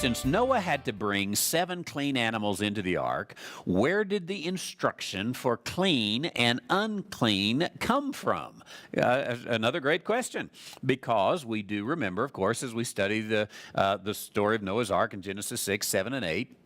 since Noah had to bring 7 clean animals into the ark, where did the instruction for clean and unclean come from? Another great question, because we do remember, of course, as we study the story of Noah's ark in Genesis 6, 7, and 8,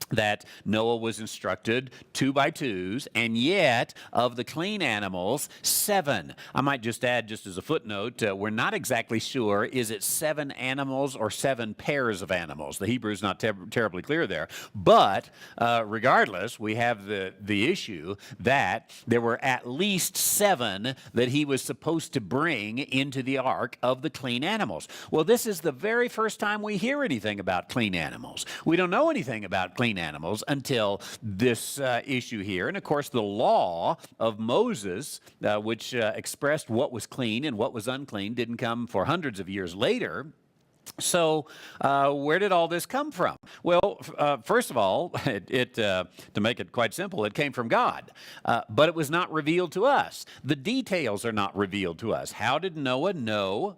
that Noah was instructed 2 by 2s, and yet of the clean animals, 7. I might just add, just as a footnote, we're not exactly sure, is it 7 animals or 7 pairs of animals? The Hebrew's not terribly clear there. But regardless, we have the issue that there were at least 7 that he was supposed to bring into the ark of the clean animals. Well, this is the very first time we hear anything about clean animals. We don't know anything about clean animals until this issue here. And of course, the law of Moses, which expressed what was clean and what was unclean, didn't come for hundreds of years later. So where did all this come from? Well, first of all, to make it quite simple, it came from God. But it was not revealed to us. The details are not revealed to us. How did Noah know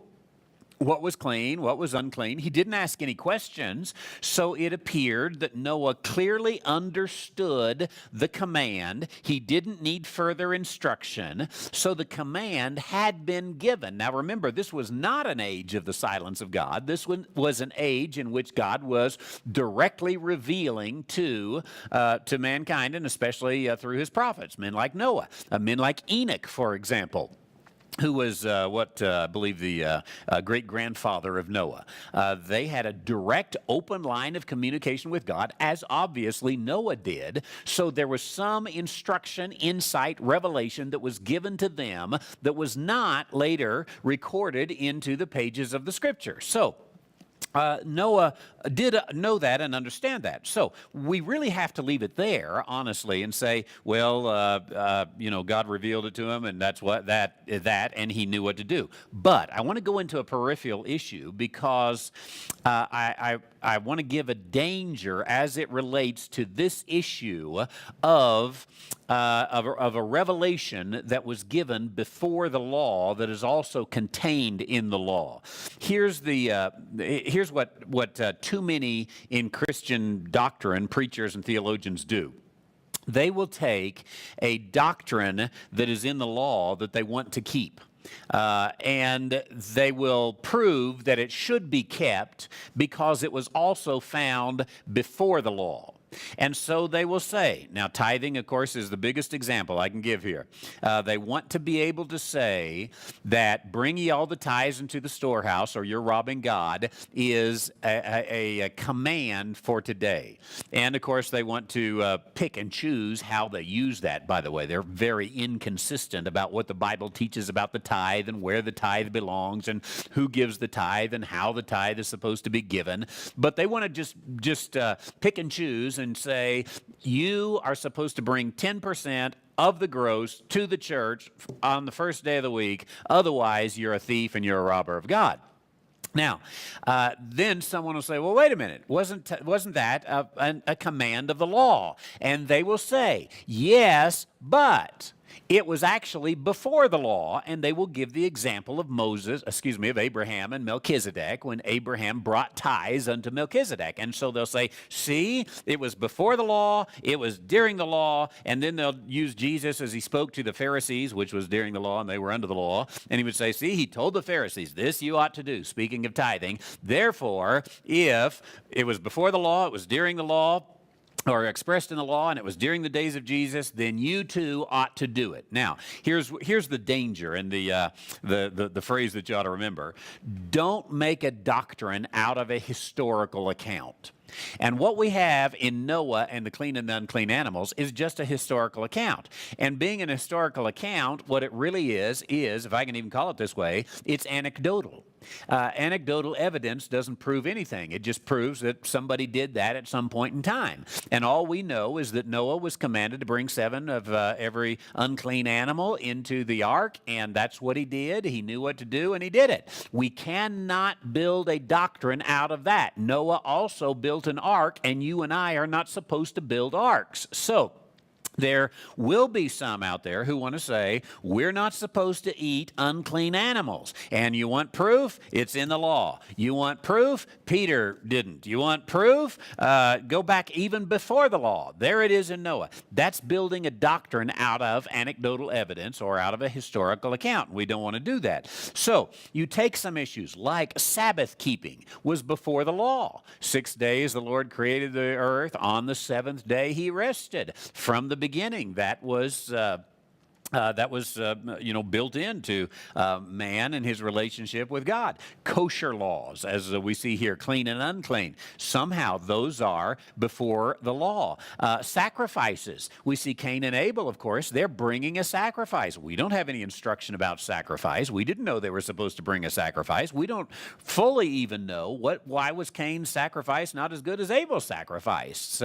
what was clean, what was unclean? He didn't ask any questions, so it appeared that Noah clearly understood the command. He didn't need further instruction, so the command had been given. Now remember, this was not an age of the silence of God. This was an age in which God was directly revealing to mankind, and especially through his prophets, men like Noah, men like Enoch, for example, who was I believe the great-grandfather of Noah. They had a direct, open line of communication with God, as obviously Noah did. So there was some instruction, insight, revelation that was given to them that was not later recorded into the pages of the Scripture. So Noah did know that and understand that. So we really have to leave it there, honestly, and say, well, God revealed it to him, and that's what that, and he knew what to do. But I want to go into a peripheral issue because I want to give a danger as it relates to this issue of a revelation that was given before the law that is also contained in the law. Here's what too many in Christian doctrine, preachers and theologians do. They will take a doctrine that is in the law that they want to keep. And they will prove that it should be kept because it was also found before the law. And so they will say, now tithing, of course, is the biggest example I can give here. They want to be able to say that bring ye all the tithes into the storehouse, or you're robbing God, is a command for today. And of course, they want to pick and choose how they use that, by the way. They're very inconsistent about what the Bible teaches about the tithe and where the tithe belongs and who gives the tithe and how the tithe is supposed to be given. But they want to just pick and choose and say, you are supposed to bring 10% of the gross to the church on the first day of the week. Otherwise, you're a thief and you're a robber of God. Now, then someone will say, well, wait a minute, wasn't that a command of the law? And they will say, yes, but it was actually before the law, and they will give the example of of Abraham and Melchizedek, when Abraham brought tithes unto Melchizedek. And so they'll say, see, it was before the law, it was during the law, and then they'll use Jesus as he spoke to the Pharisees, which was during the law, and they were under the law. And he would say, see, he told the Pharisees, this you ought to do, speaking of tithing. Therefore, if it was before the law, it was during the law, or expressed in the law, and it was during the days of Jesus, then you too ought to do it. Now, here's the danger and the phrase that you ought to remember. Don't make a doctrine out of a historical account. And what we have in Noah and the clean and the unclean animals is just a historical account. And being an historical account, what it really is, if I can even call it this way, it's anecdotal. Anecdotal evidence doesn't prove anything. It just proves that somebody did that at some point in time. And all we know is that Noah was commanded to bring 7 of every unclean animal into the ark, and that's what he did. He knew what to do, and he did it. We cannot build a doctrine out of that. Noah also built an ark, and you and I are not supposed to build arks. So There will be some out there who want to say, we're not supposed to eat unclean animals. And you want proof? It's in the law. You want proof? Peter didn't. You want proof? Go back even before the law. There it is in Noah. That's building a doctrine out of anecdotal evidence or out of a historical account. We don't want to do that. So you take some issues like Sabbath keeping was before the law. 6 days the Lord created the earth. On the seventh day he rested. From the beginning, that was built into man and his relationship with God. Kosher laws, as we see here, clean and unclean. Somehow those are before the law. Sacrifices. We see Cain and Abel, of course. They're bringing a sacrifice. We don't have any instruction about sacrifice. We didn't know they were supposed to bring a sacrifice. We don't fully even know why was Cain's sacrifice not as good as Abel's sacrifice.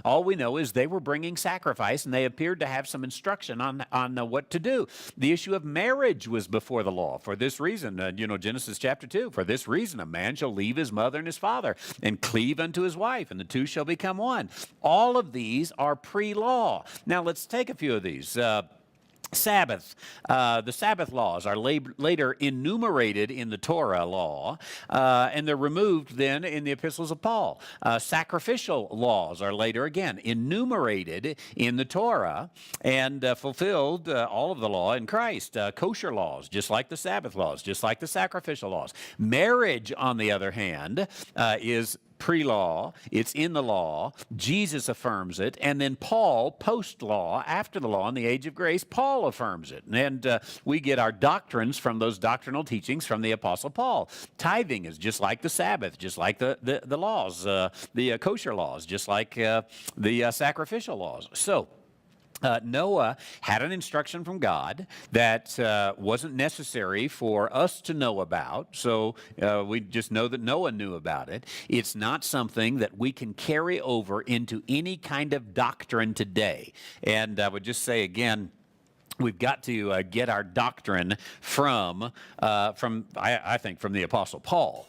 All we know is they were bringing sacrifice, and they appeared to have some instruction on what to do. The issue of marriage was before the law. For this reason, Genesis chapter 2, for this reason a man shall leave his mother and his father and cleave unto his wife, and the two shall become one. All of these are pre-law. Now let's take a few of these. Sabbath. The Sabbath laws are later enumerated in the Torah law, and they're removed then in the epistles of Paul. Sacrificial laws are later again enumerated in the Torah and fulfilled all of the law in Christ. Kosher laws, just like the Sabbath laws, just like the sacrificial laws. Marriage, on the other hand, is pre-law, it's in the law, Jesus affirms it, and then Paul, post-law, after the law, in the age of grace, Paul affirms it. And we get our doctrines from those doctrinal teachings from the Apostle Paul. Tithing is just like the Sabbath, just like the laws, the kosher laws, just like the sacrificial laws. So, Noah had an instruction from God that wasn't necessary for us to know about, so we just know that Noah knew about it. It's not something that we can carry over into any kind of doctrine today. And I would just say again, we've got to get our doctrine from I think, from the Apostle Paul.